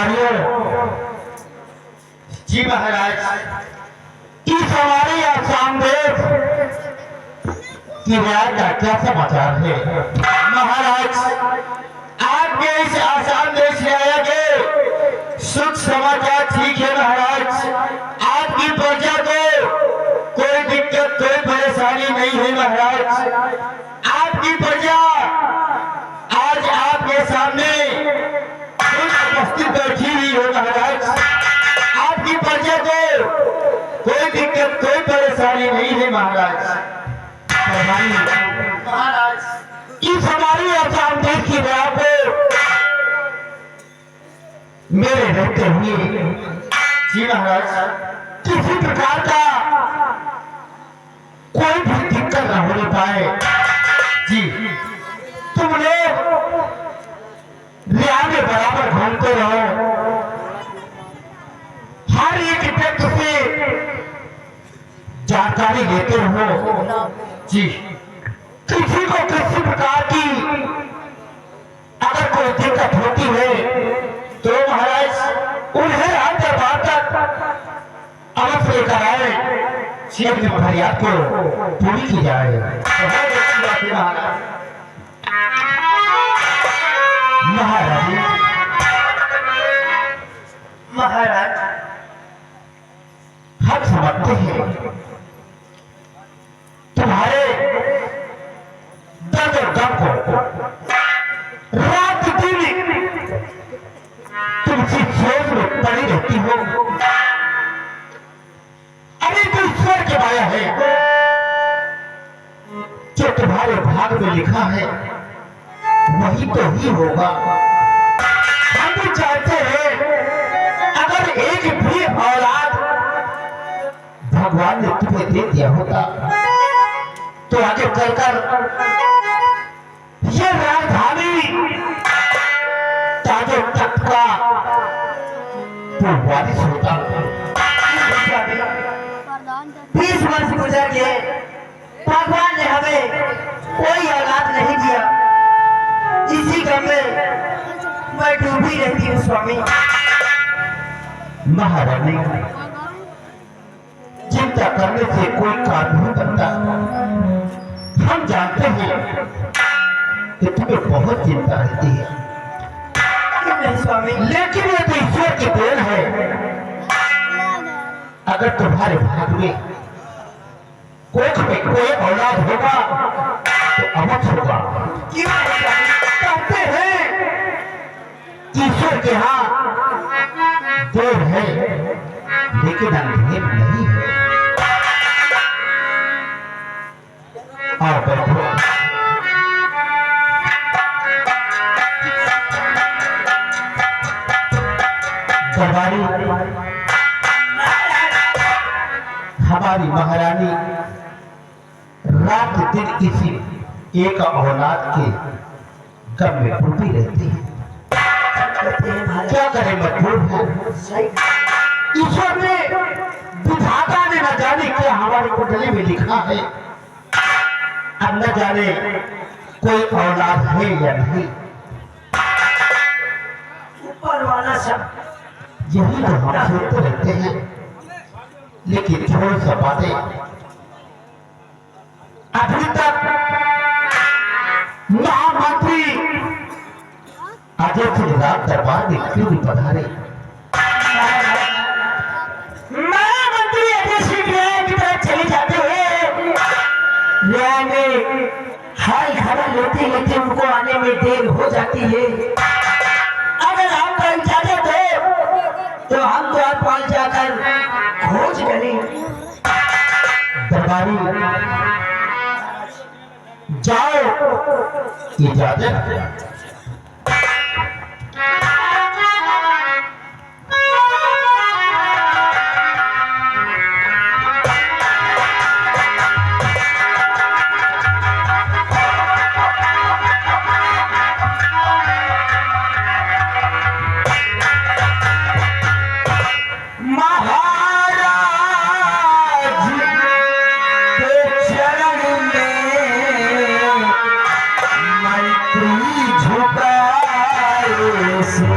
दरबारियों, जी महाराज, इस हमारे आसाम देश की न्याय का क्या समाचार है? महाराज, आपके इस आसाम देश न्याय के सुख समाचार ठीक है महाराज। आपकी प्रजा को कोई दिक्कत कोई परेशानी नहीं है महाराज। आपकी प्रजा आज आपके सामने उपस्थित बैठी हुई है महाराज। आपकी प्रजा को कोई दिक्कत कोई परेशानी नहीं है महाराज। महाराज, इस हमारी आसाम देश की राह पे मेरे रहते हुए, जी महाराज, किसी प्रकार का कोई भी दिक्कत न होने पाए। जी, तुम लोग रिया में बराबर घूमते रहो, हर एक व्यक्ति से जानकारी लेते रहो। जी, किसी को किसी प्रकार की अगर कोई दिक्कत होती है तो महाराज उन्हें रात दरबार तक अवश्य लेकर आए, अपनी फरियाद को पूरी की जाए। महाराज, महाराज, हम समझते हैं तुम्हारे दर्द और गम को, रात दिन तुम सिर्फ सोच में पड़ी रहती हो। अरे तो ईश्वर के माया है, जो तुम्हारे भाग में लिखा है वही तो ही होगा। हम भी चाहते हैं अगर एक भी औलाद भगवान ने तुम्हें दे दिया होता तो आगे चलकर ये राजधानी ताजो तख्त का तो वारिस होता। 20 वर्ष गुजर गए, भगवान ने हमें कोई औलाद नहीं दिया। इसी गम में मैं डूबी रहती हूँ स्वामी। महारानी, चिंता करने से कोई काम नहीं बनता। हम जानते हैं कि तुम्हें बहुत चिंता रहती है, नहीं स्वामी, लेकिन ये तो ईश्वर की देन है। अगर तुम्हारे भाग में कोई औलाद होगा तो अवश्य होगा। क्यों कहते हैं ईश्वर के यहाँ देर है लेकिन अंधेर नहीं है। आओ बैठो। दरबारी, हमारी महारानी रात दिन किसी एक औलाद के गम में डूबी रहती है। क्या करें, मजबूर है। ईश्वर ने, विधाता ने न जाने क्या हमारी कुंडली में लिखा है। अब न जाने कोई औलाद है या नहीं। ऊपर वाला सब यही तो हम सोचते रहते हैं, लेकिन छोड़ सा बातें अभी तक महामंत्री अजय सिंह राज दरबार में क्यों नहीं पधारे? महामंत्री अजय सिंह की तरफ चले जाते हुए न्याय में हाल खबर लेते लेते उनको आने में देर हो जाती है। अगर आपका इजाजत हो तो हम तो आप पास जाकर खोज करें। दरबारी, जाओ, इजाजत। झुकाए से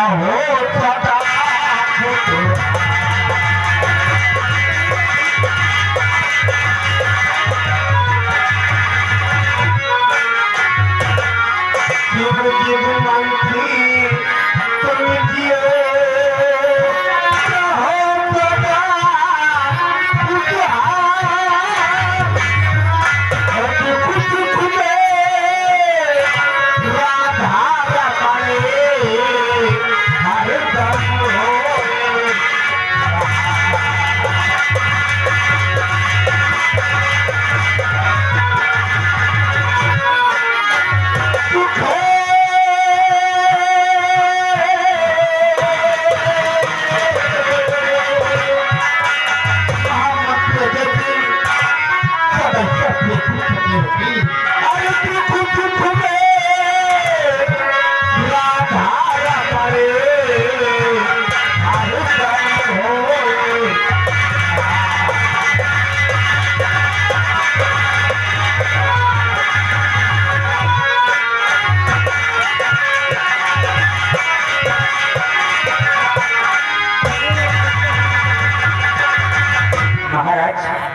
रहो सदा जीव जीव मंत्री तुम जियो रहो सदा खुश खुले राधा रानी हर दम हो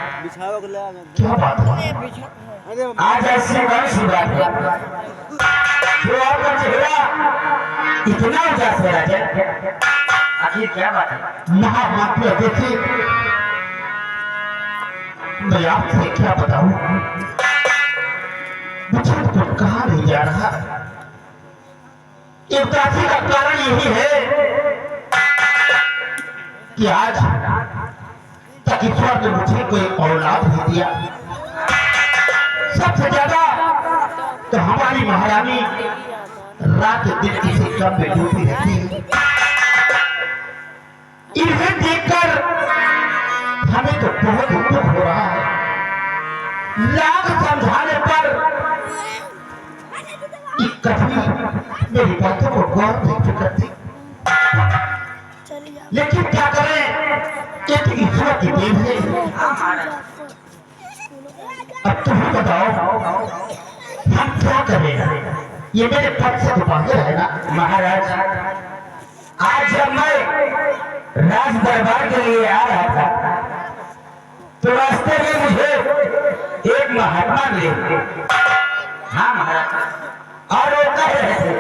क्या बात है आज ऐसी कौन-सी बात है जो आपका चेहरा इतना उदास है राजा आखिर क्या बात है महामात्र देखिए मैं आपसे क्या बताऊं मुझे तो कहाँ नहीं जा रहा उदासी का कारण यही है कि आज ईश्वर ने मुझे कोई औलाद नहीं दिया सबसे ज्यादा तो हमारी महारानी रात दिन किसी कम में डूबी रहती है इन्हें देखकर हमें तो बहुत दुख हो रहा है लाख समझाने पर कभी मेरी बातों को गौर नहीं करती लेकिन क्या करें ईश्वर की देन है अब तुम बताओ हम क्या करें ये मेरे पद से तो बाहर है ना महाराज आज जब मैं राज दरबार के लिए आ रहा था तो रास्ते में मुझे एक महात्मा मिले हाँ महाराज और वो कह रहे थे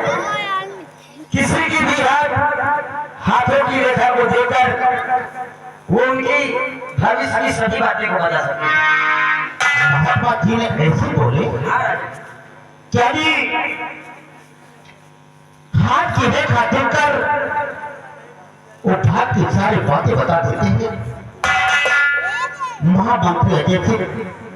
किसी की भी हाथों की रेखा को देकर वो उनकी भविष्य की सभी बातें को बता सके महात्मा जी ने ऐसे बोले क्या जी हाथ की रेखा देकर वो भाग की सारी बातें बता देते हैं महामंत्री अजय